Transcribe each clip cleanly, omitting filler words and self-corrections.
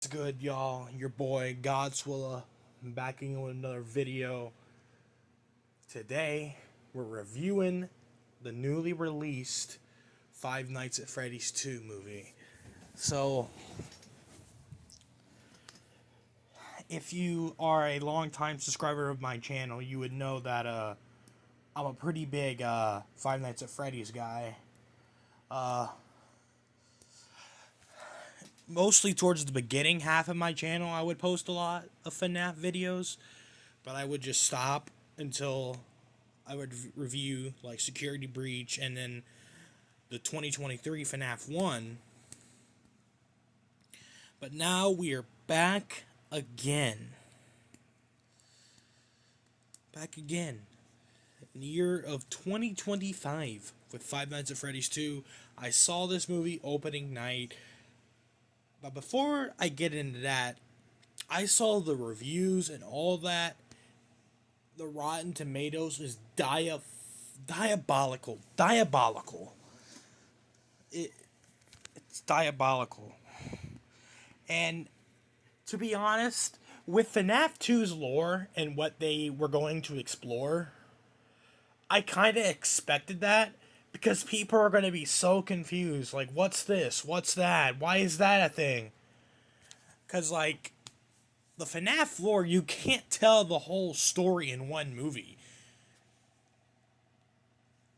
What's good, y'all? Your boy Godswilla back in with another video. Today, we're reviewing the newly released Five Nights at Freddy's 2 movie. So, if you are a longtime subscriber of my channel, you would know that I'm a pretty big Five Nights at Freddy's guy. Mostly towards the beginning half of my channel, I would post a lot of FNAF videos, but I would just stop until I would review like Security Breach and then the 2023 FNAF 1. But now we are back again. Back again. In the year of 2025 with Five Nights at Freddy's 2. I saw this movie opening night. But before I get into that, I saw the reviews and all that. The Rotten Tomatoes is diabolical. It's diabolical. And to be honest, with FNAF 2's lore and what they were going to explore, I kind of expected that because people are going to be so confused. Like, what's this? What's that? Why is that a thing? Because, like, the FNAF lore, you can't tell the whole story in one movie.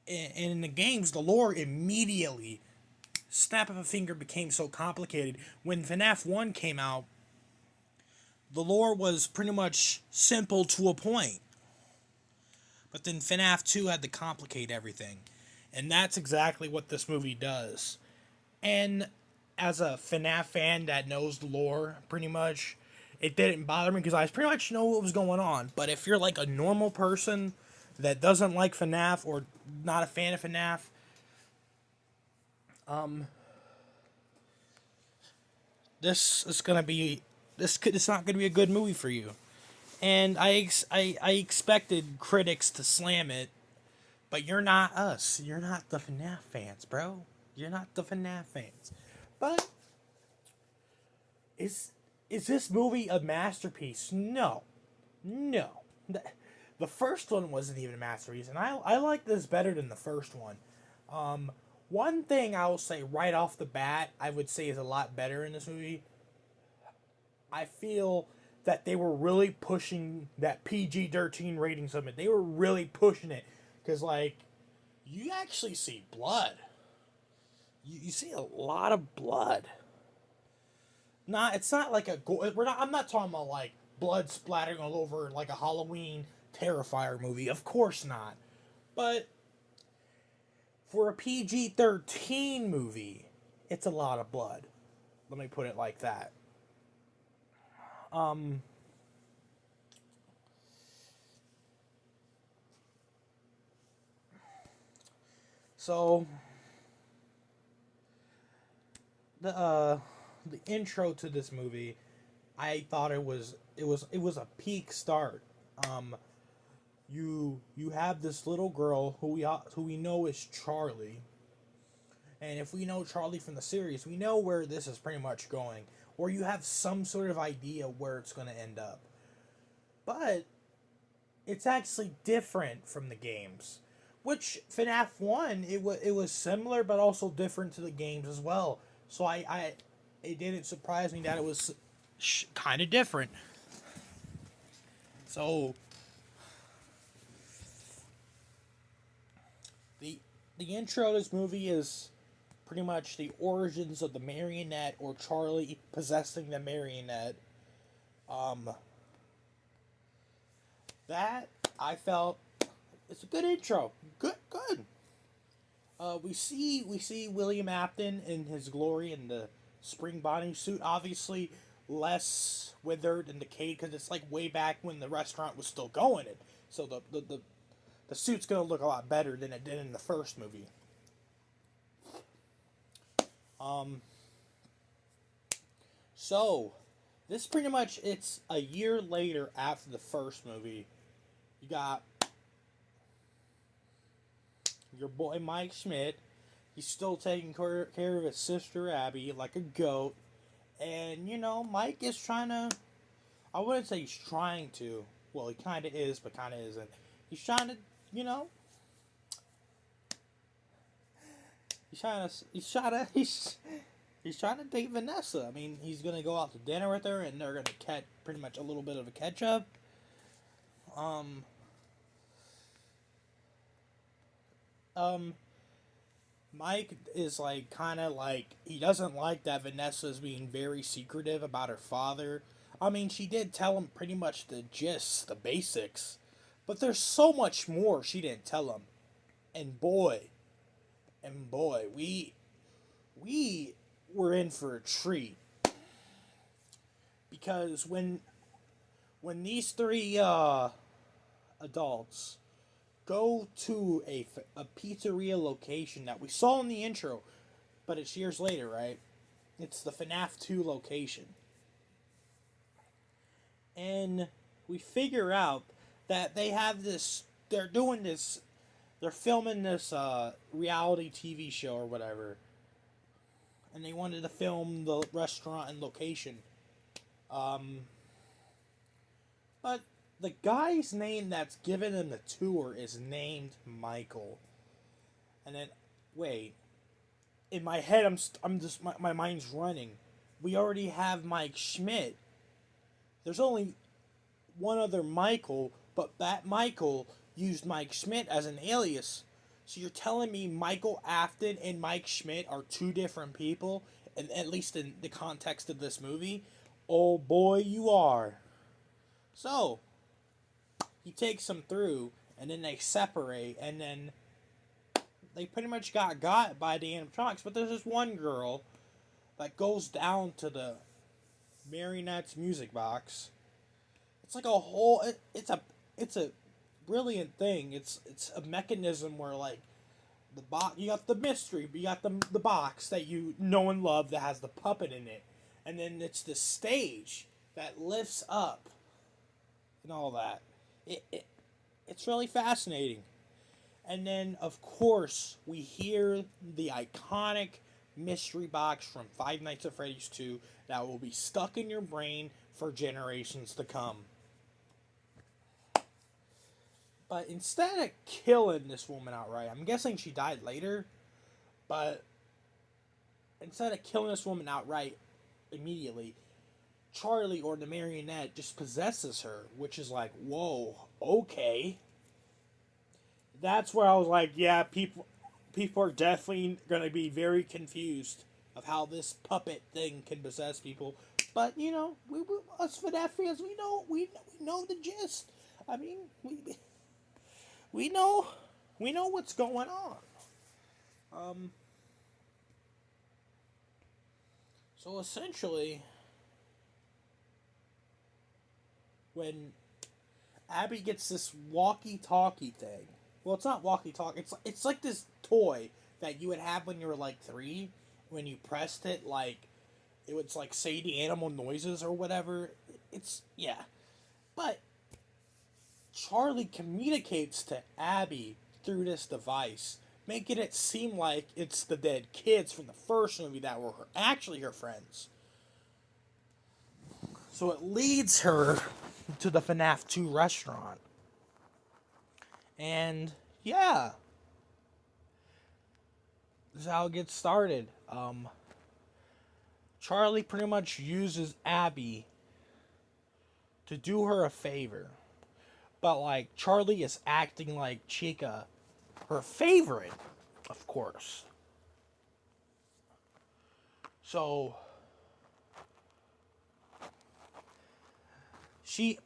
And in the games, the lore immediately, snap of a finger, became so complicated. When FNAF 1 came out, the lore was pretty much simple to a point. But then FNAF 2 had to complicate everything. And that's exactly what this movie does. And as a FNAF fan that knows the lore, pretty much, it didn't bother me because I pretty much know what was going on. But if you're like a normal person that doesn't like FNAF or not a fan of FNAF, it's not gonna be a good movie for you. And I expected critics to slam it, but you're not us. You're not the FNAF fans, bro. You're not the FNAF fans. But is this movie a masterpiece? No. The first one wasn't even a masterpiece, and I like this better than the first one. One thing I will say right off the bat, I would say is a lot better in this movie. I feel that they were really pushing that PG-13 rating summit. They were really pushing it. Because, like, you actually see blood. You see a lot of blood. It's not like I'm not talking about, like, blood splattering all over like a Halloween Terrifier movie. Of course not. But for a PG-13 movie, it's a lot of blood. Let me put it like that. So the intro to this movie, I thought it was a peak start. You have this little girl who we know is Charlie, and if we know Charlie from the series, we know where this is pretty much going, or you have some sort of idea where it's going to end up. But it's actually different from the games. Which FNAF 1, it was similar but also different to the games as well. So it didn't surprise me that it was kind of different. So the intro to this movie is pretty much the origins of the marionette, or Charlie possessing the marionette. That I felt it's a good intro. Good. We see William Afton in his glory in the spring bodysuit. Obviously, less withered and decayed because it's like way back when the restaurant was still going. So the suit's gonna look a lot better than it did in the first movie. So this pretty much, it's a year later after the first movie. You got your boy Mike Schmidt. He's still taking care of his sister Abby like a goat. And, Mike is trying to. I wouldn't say he's trying to. Well, he kind of is, but kind of isn't. He's trying to, you know. He's trying to date Vanessa. I mean, he's gonna go out to dinner with her, and they're gonna catch pretty much a little bit of a catch up. Um, um, Mike is like kind of like he doesn't like that Vanessa's being very secretive about her father. I mean, she did tell him pretty much the gist, the basics, but there's so much more she didn't tell him. And boy, we were in for a treat because when these three adults go to a pizzeria location that we saw in the intro, but it's years later, right? It's the FNAF 2 location. And we figure out that they're doing this, they're filming this reality TV show or whatever. And they wanted to film the restaurant and location. But the guy's name that's giving them the tour is named Michael. And then, wait. In my head, I'm just, my mind's running. We already have Mike Schmidt. There's only one other Michael, but that Michael used Mike Schmidt as an alias. So you're telling me Michael Afton and Mike Schmidt are two different people, and at least in the context of this movie? Oh boy, you are. So, he takes them through, and then they separate, and then they pretty much got by the animatronics, but there's this one girl that goes down to the Marionette's music box. It's like a whole. It's a brilliant thing. It's a mechanism where like the box. You got the mystery, but you got the box that you know and love that has the puppet in it, and then it's the stage that lifts up and all that. It's really fascinating. And then, of course, we hear the iconic mystery box from Five Nights at Freddy's 2 that will be stuck in your brain for generations to come. But instead of killing this woman outright, I'm guessing she died later, but instead of killing this woman outright immediately, Charlie or the marionette just possesses her, which is like, whoa, okay. That's where I was like, yeah, people are definitely going to be very confused of how this puppet thing can possess people. But we us FNAF fans, we know the gist. I mean, we know what's going on. So essentially, when Abby gets this walkie-talkie thing. Well, it's not walkie-talkie. It's like this toy that you would have when you were like 3. When you pressed it, like it would like say the animal noises or whatever. Yeah, but Charlie communicates to Abby through this device, making it seem like it's the dead kids from the first movie that were actually her friends. So it leads her to the FNAF 2 restaurant. And yeah, this is how it gets started. Charlie pretty much uses Abby to do her a favor. But like Charlie is acting like Chica, her favorite, of course. So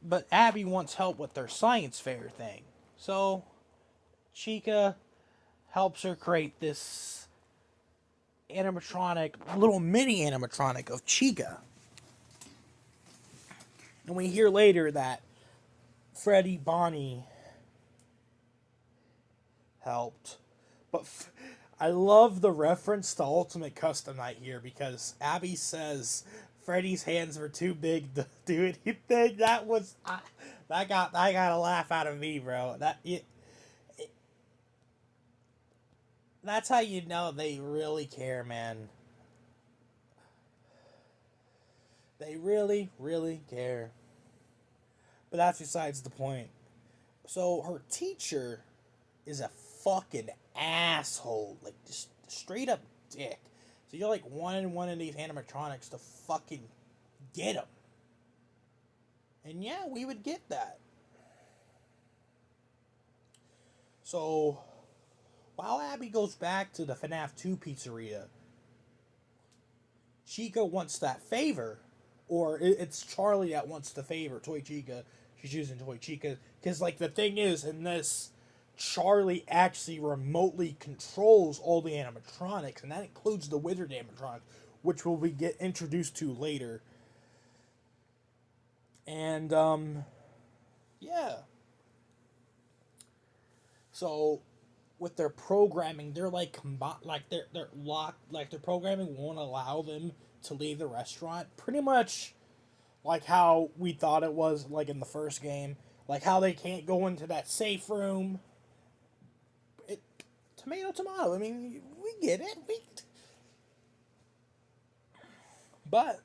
but Abby wants help with their science fair thing. So Chica helps her create this little mini animatronic of Chica. And we hear later that Freddy Bonnie helped. But I love the reference to Ultimate Custom Night here because Abby says Freddy's hands were too big to do anything. That got a laugh out of me, bro. That's how you know they really care, man. They really, really care. But that's besides the point. So her teacher is a fucking asshole. Like, just straight up dick. So you're like wanting one of these animatronics to fucking get him. And yeah, we would get that. So, while Abby goes back to the FNAF 2 pizzeria, Chica wants that favor. Or it's Charlie that wants the favor. Toy Chica. She's using Toy Chica. Because, like, the thing is, in this, Charlie actually remotely controls all the animatronics. And that includes the wizard animatronics, which will be get introduced to later. And, yeah. So, with their programming, they're like they're locked. Like their programming won't allow them to leave the restaurant. Pretty much, like how we thought it was, like in the first game. Like how they can't go into that safe room. Tomato, tomato. I mean, we get it. But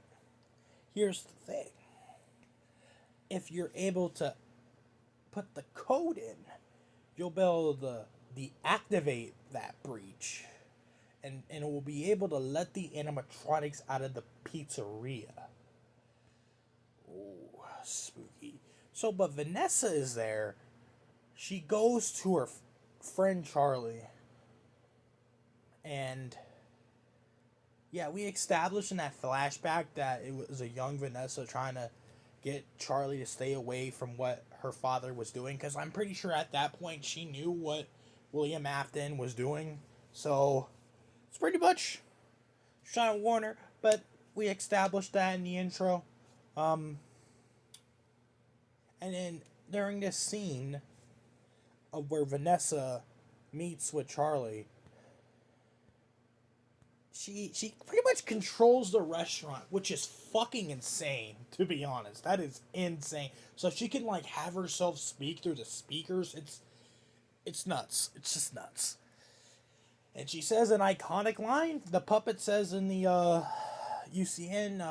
here's the thing: if you're able to put the code in, you'll be able to deactivate that breach, and it will be able to let the animatronics out of the pizzeria. Ooh, spooky. So, but Vanessa is there. She goes to her friend Charlie, and yeah, we established in that flashback that it was a young Vanessa trying to get Charlie to stay away from what her father was doing, because I'm pretty sure at that point she knew what William Afton was doing. So it's pretty much trying to warn her, but we established that in the intro. And then during this scene of where Vanessa meets with Charlie, she pretty much controls the restaurant, which is fucking insane, to be honest. That is insane. So she can like have herself speak through the speakers. It's nuts. It's just nuts. And she says an iconic line. The puppet says in the UCN,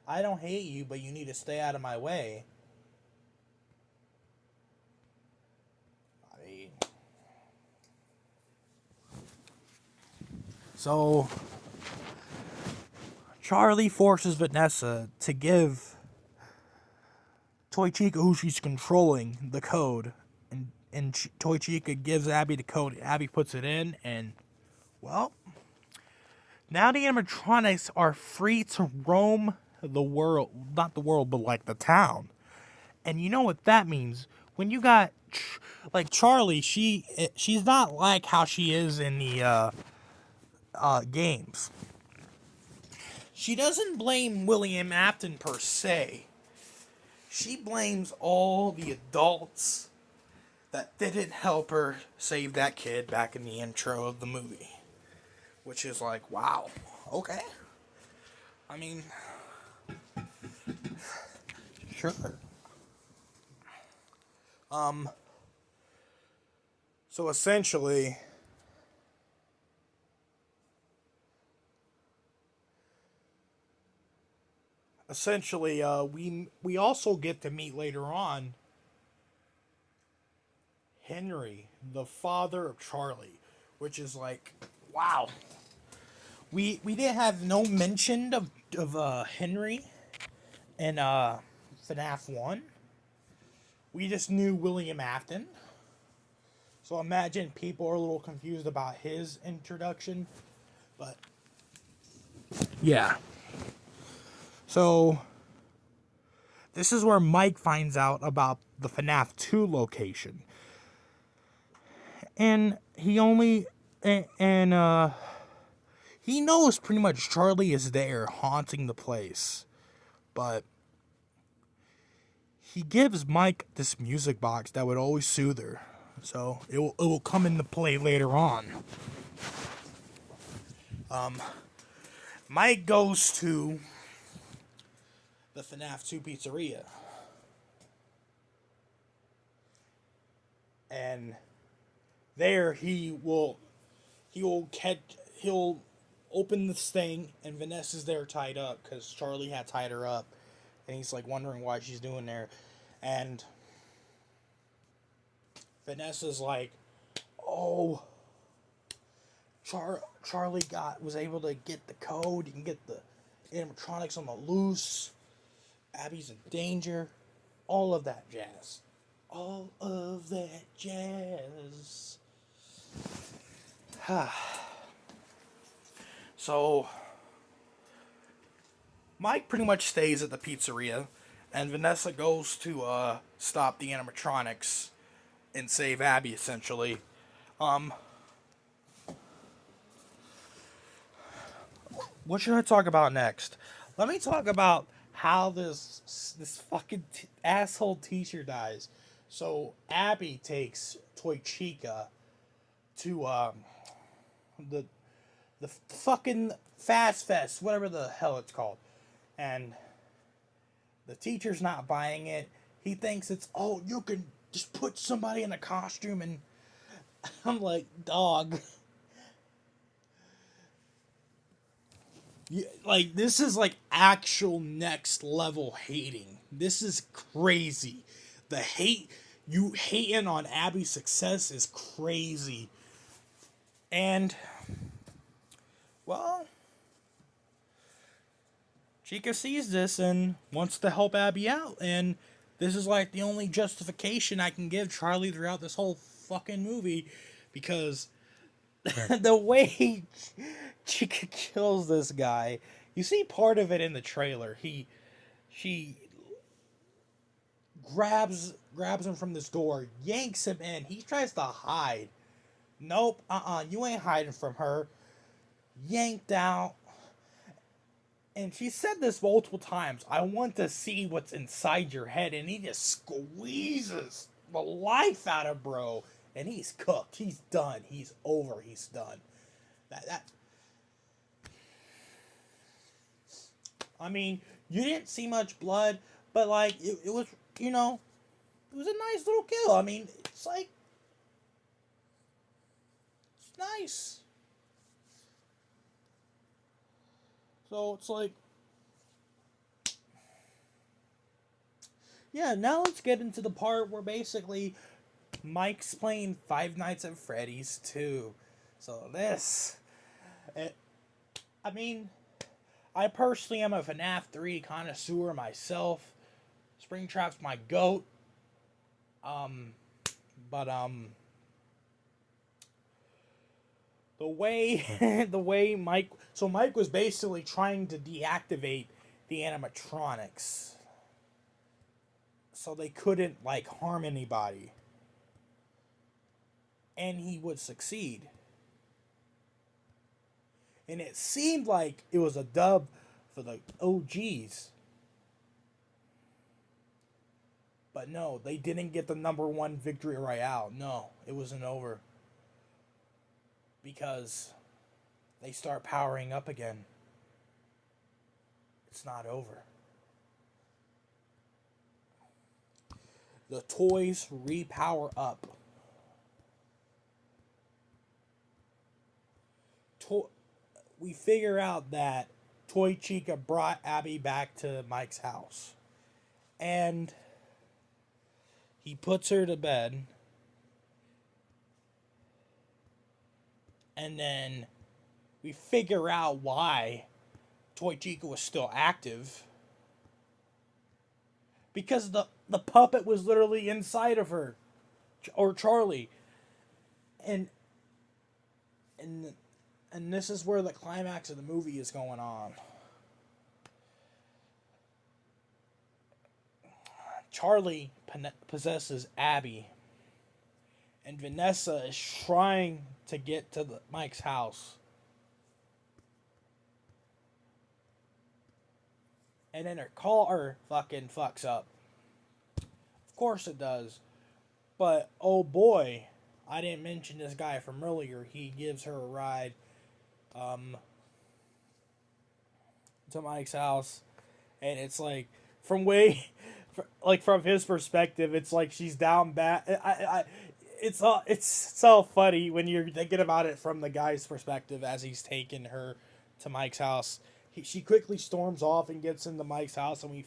I don't hate you, but you need to stay out of my way. I mean, so Charlie forces Vanessa to give Toy Chica, who she's controlling, the code. And Toy Chica gives Abby the code. Abby puts it in, and, well, now the animatronics are free to roam the world. Not the world, but, like, the town. And you know what that means? When you got, like, Charlie, she's not like how she is in the games. She doesn't blame William Afton per se. She blames all the adults that didn't help her save that kid back in the intro of the movie. Which is like, wow, okay. I mean, sure. So essentially, we also get to meet later on Henry, the father of Charlie, which is like, wow. We didn't have no mention of Henry in FNAF 1. We just knew William Afton. So imagine people are a little confused about his introduction. But yeah. So this is where Mike finds out about the FNAF 2 location. And he only he knows pretty much Charlie is there haunting the place. But he gives Mike this music box that would always soothe her. So it will come into play later on. Mike goes to the FNAF 2 pizzeria. And there he'll open this thing, and Vanessa's there tied up because Charlie had tied her up, and he's like wondering why she's doing there, and Vanessa's like, "Oh, Charlie was able to get the code. You can get the animatronics on the loose. Abby's in danger. All of that jazz. All of that jazz." So Mike pretty much stays at the pizzeria, and Vanessa goes to stop the animatronics and save Abby, essentially. Um, what should I talk about next? Let me talk about how this fucking asshole teacher dies. So Abby takes Toy Chica to the fucking Fast Fest, whatever the hell it's called, and the teacher's not buying it. He thinks it's, oh, you can just put somebody in a costume, and I'm like, dog. Like, this is like actual next level hating. This is crazy. The hate, you hating on Abby's success is crazy. And, well, Chica sees this and wants to help Abby out, and this is like the only justification I can give Charlie throughout this whole fucking movie, because the way Chica kills this guy, you see part of it in the trailer. She grabs him from this door, yanks him in. He tries to hide. Nope, you ain't hiding from her. Yanked out. And she said this multiple times. I want to see what's inside your head. And he just squeezes the life out of bro. And he's cooked. He's done. He's over. He's done. I mean, you didn't see much blood, but like it was, it was a nice little kill. I mean, it's like, it's nice. So it's like, yeah, now let's get into the part where basically Mike's playing Five Nights at Freddy's 2. So I mean, I personally am a FNAF 3 connoisseur myself. Springtrap's my goat. But the way Mike was basically trying to deactivate the animatronics so they couldn't like harm anybody, and he would succeed, and it seemed like it was a dub for the OGs, but no, they didn't get the #1 victory royale. No, it wasn't over. Because they start powering up again. It's not over. The toys repower up. We figure out that Toy Chica brought Abby back to Mike's house. And he puts her to bed. And then we figure out why Toy Chica was still active. Because the puppet was literally inside of her. Or Charlie. And this is where the climax of the movie is going on. Charlie possesses Abby. And Vanessa is trying to get to Mike's house. And then her car fucking fucks up. Of course it does. But, oh boy, I didn't mention this guy from earlier. He gives her a ride to Mike's house. And it's like, from his perspective, it's like she's down bad. It's so funny when you're thinking about it from the guy's perspective as he's taking her to Mike's house. She quickly storms off and gets into Mike's house, and we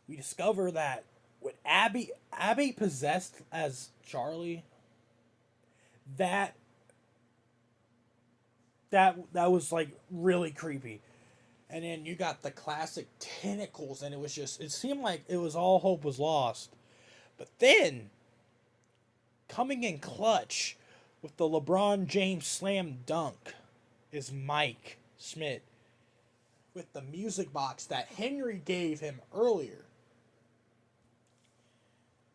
discover that when Abby possessed as Charlie, that that was like really creepy. And then you got the classic tentacles, and it seemed like it was all hope was lost. But then, coming in clutch with the LeBron James slam dunk is Mike Schmidt with the music box that Henry gave him earlier.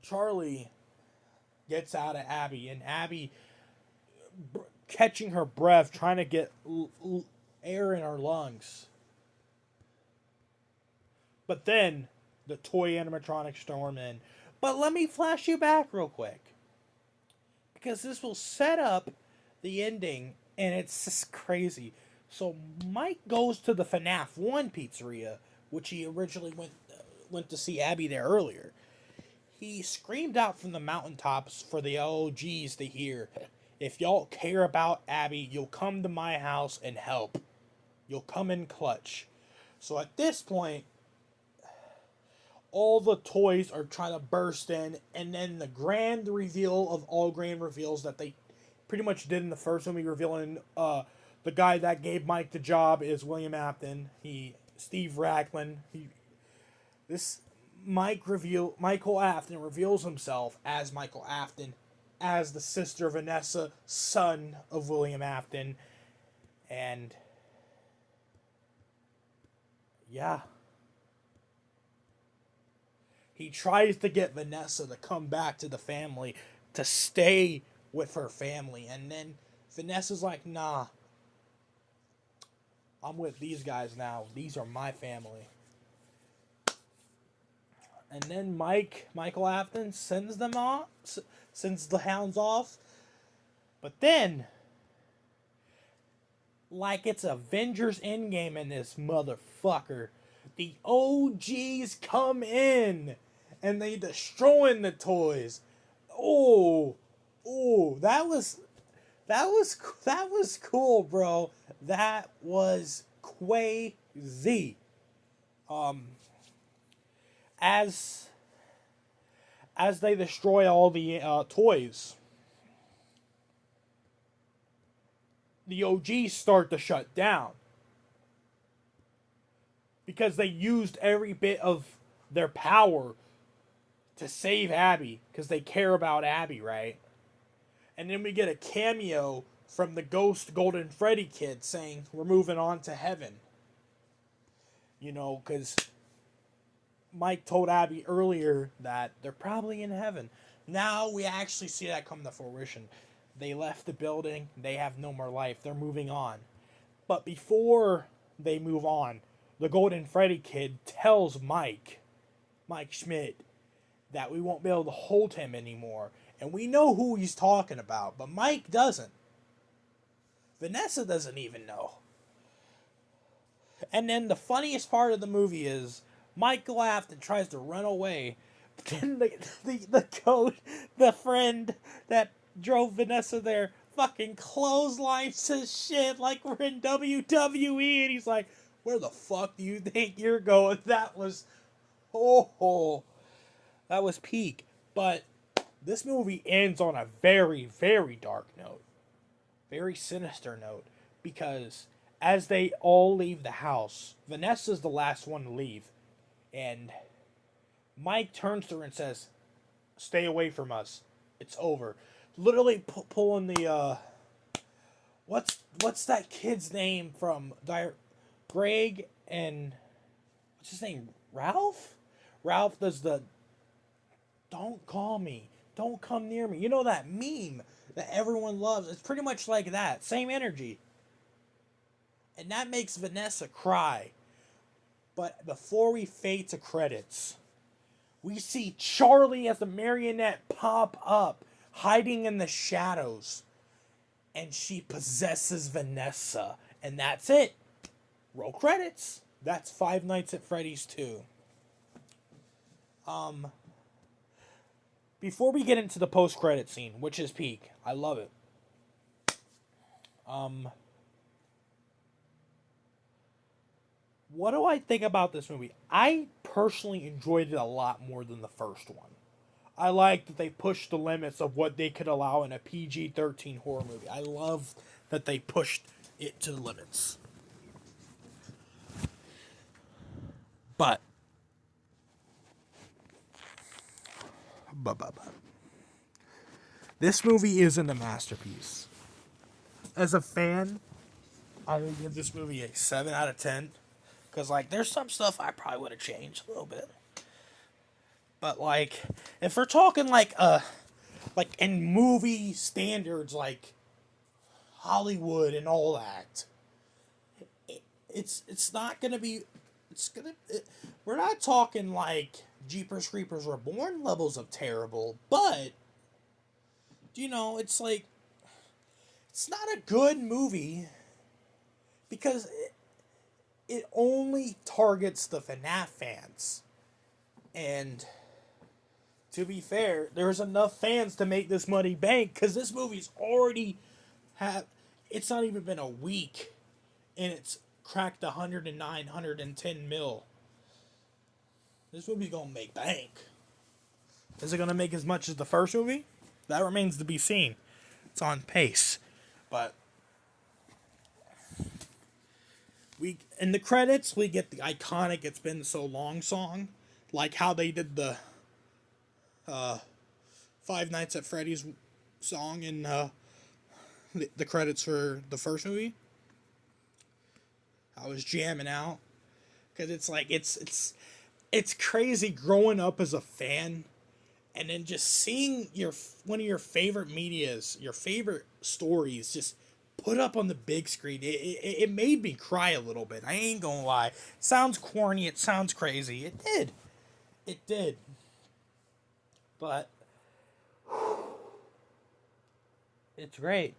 Charlie gets out of Abby, and Abby catching her breath, trying to get air in her lungs. But then the toy animatronics storm in. But let me flash you back real quick, because this will set up the ending, and it's just crazy. So Mike goes to the FNAF 1 pizzeria, which he originally went to see Abby there earlier. He screamed out from the mountaintops for the OGs to hear, "If y'all care about Abby, you'll come to my house and help. You'll come in clutch." So at this point, all the toys are trying to burst in, and then the grand reveal of all grand reveals that they pretty much did in the first movie, revealing the guy that gave Mike the job is William Afton. Steve Raglan. Michael Afton reveals himself as Michael Afton, as the sister Vanessa, son of William Afton, and yeah. He tries to get Vanessa to come back to the family, to stay with her family. And then Vanessa's like, "Nah, I'm with these guys now. These are my family." And then Michael Afton sends the hounds off. But then, like it's Avengers Endgame in this motherfucker, the OGs come in and they destroying the toys. Oh, that was cool, bro. That was crazy. As they destroy all the toys, the OGs start to shut down, because they used every bit of their power to save Abby, because they care about Abby, right? And then we get a cameo from the ghost Golden Freddy kid saying, "We're moving on to heaven." You know, because Mike told Abby earlier that they're probably in heaven. Now we actually see that come to fruition. They left the building. They have no more life. They're moving on. But before they move on, the Golden Freddy kid tells Mike Schmidt, that we won't be able to hold him anymore. And we know who he's talking about, but Mike doesn't. Vanessa doesn't even know. And then the funniest part of the movie is Mike laughed and tries to run away. But then the friend that drove Vanessa there fucking clotheslines his shit like we're in WWE, and he's like, "Where the fuck do you think you're going?" That was that was peak. But this movie ends on a very, very dark note. Very sinister note. Because as they all leave the house, Vanessa's the last one to leave. And Mike turns to her and says, "Stay away from us. It's over." Literally pulling the, what's that kid's name from Greg and, what's his name? Ralph? Ralph does the, "Don't call me. Don't come near me." You know that meme that everyone loves? It's pretty much like that. Same energy. And that makes Vanessa cry. But before we fade to credits, we see Charlie as a marionette pop up, hiding in the shadows. And she possesses Vanessa. And that's it. Roll credits. That's Five Nights at Freddy's 2. Before we get into the post-credit scene, which is peak, I love it. What do I think about this movie? I personally enjoyed it a lot more than the first one. I like that they pushed the limits of what they could allow in a PG-13 horror movie. I love that they pushed it to the limits. But, but, this movie isn't a masterpiece. As a fan, I would give this movie a 7 out of 10. Because, like, there's some stuff I probably would have changed a little bit. But, like, if we're talking, like, in movie standards, like, Hollywood and all that, it's not gonna be, we're not talking, like, Jeepers Creepers Reborn levels of terrible, but, it's like, it's not a good movie, because it only targets the FNAF fans. And to be fair, there's enough fans to make this money bank, because this movie's already it's not even been a week and it's cracked 109, 110 mil. This movie's gonna make bank. Is it gonna make as much as the first movie? That remains to be seen. It's on pace. But in the credits, we get the iconic "It's Been So Long" song, like how they did the Five Nights at Freddy's song in the credits for the first movie. I was jamming out because it's like it's crazy growing up as a fan, and then just seeing one of your favorite medias, your favorite stories, just put up on the big screen. It made me cry a little bit. I ain't gonna lie. It sounds corny. It sounds crazy. It did. It did. But it's great.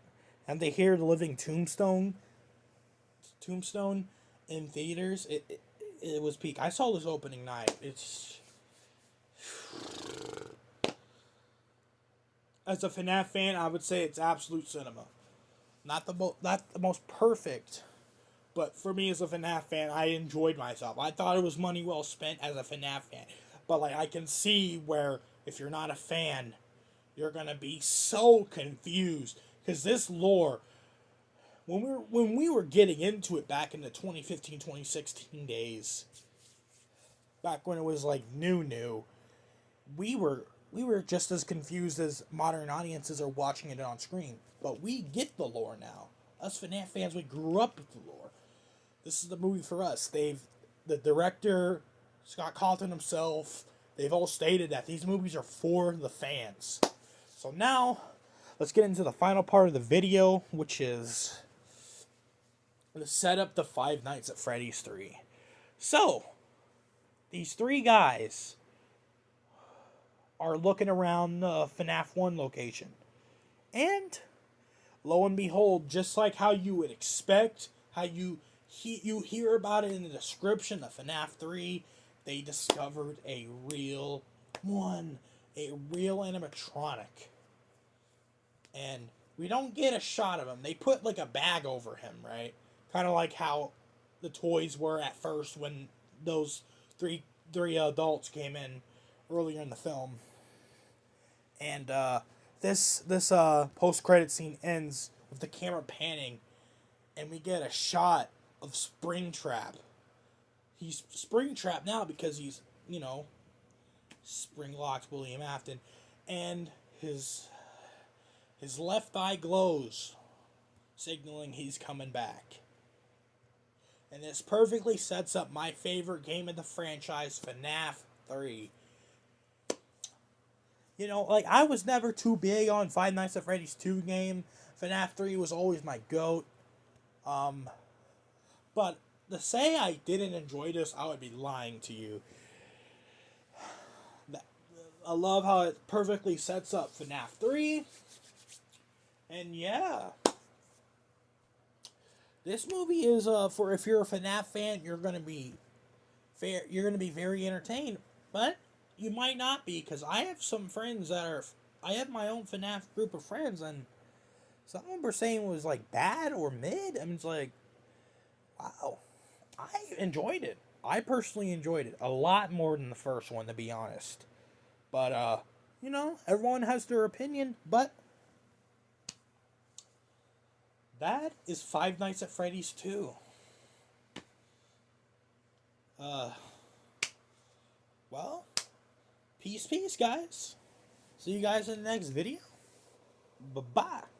And they hear the living Tombstone in theaters. It was peak. I saw this opening night. It's, as a FNAF fan, I would say it's absolute cinema. Not the most perfect, but for me as a FNAF fan, I enjoyed myself. I thought it was money well spent as a FNAF fan. But like, I can see where if you're not a fan, you're gonna be so confused, because this lore, when we were getting into it back in the 2015, 2016 days, back when it was like new, we were just as confused as modern audiences are watching it on screen. But we get the lore now. Us FNAF fans, we grew up with the lore. This is the movie for us. The director, Scott Calton himself, they've all stated that these movies are for the fans. So now, let's get into the final part of the video, which is to set up the Five Nights at Freddy's 3. So, these three guys are looking around the FNAF 1 location. And, lo and behold, just like how you would expect, how you hear about it in the description of FNAF 3, they discovered a real animatronic. And we don't get a shot of him. They put like a bag over him, right? Kind of like how the toys were at first when those three adults came in earlier in the film. And this post-credit scene ends with the camera panning, and we get a shot of Springtrap. He's Springtrap now because he's, Springlocks William Afton, and his left eye glows, signaling he's coming back. And this perfectly sets up my favorite game in the franchise, FNAF 3. I was never too big on Five Nights at Freddy's 2 game. FNAF 3 was always my GOAT. But to say I didn't enjoy this, I would be lying to you. I love how it perfectly sets up FNAF 3. And yeah, this movie is for, if you're a FNAF fan, you're gonna be very entertained, but you might not be, because I have some friends I have my own FNAF group of friends, and some of them were saying it was like bad or mid. I mean, it's like, wow, I enjoyed it. I personally enjoyed it a lot more than the first one, to be honest. But you know, everyone has their opinion. But that is Five Nights at Freddy's 2. Uh, well, peace, guys. See you guys in the next video. Bye bye.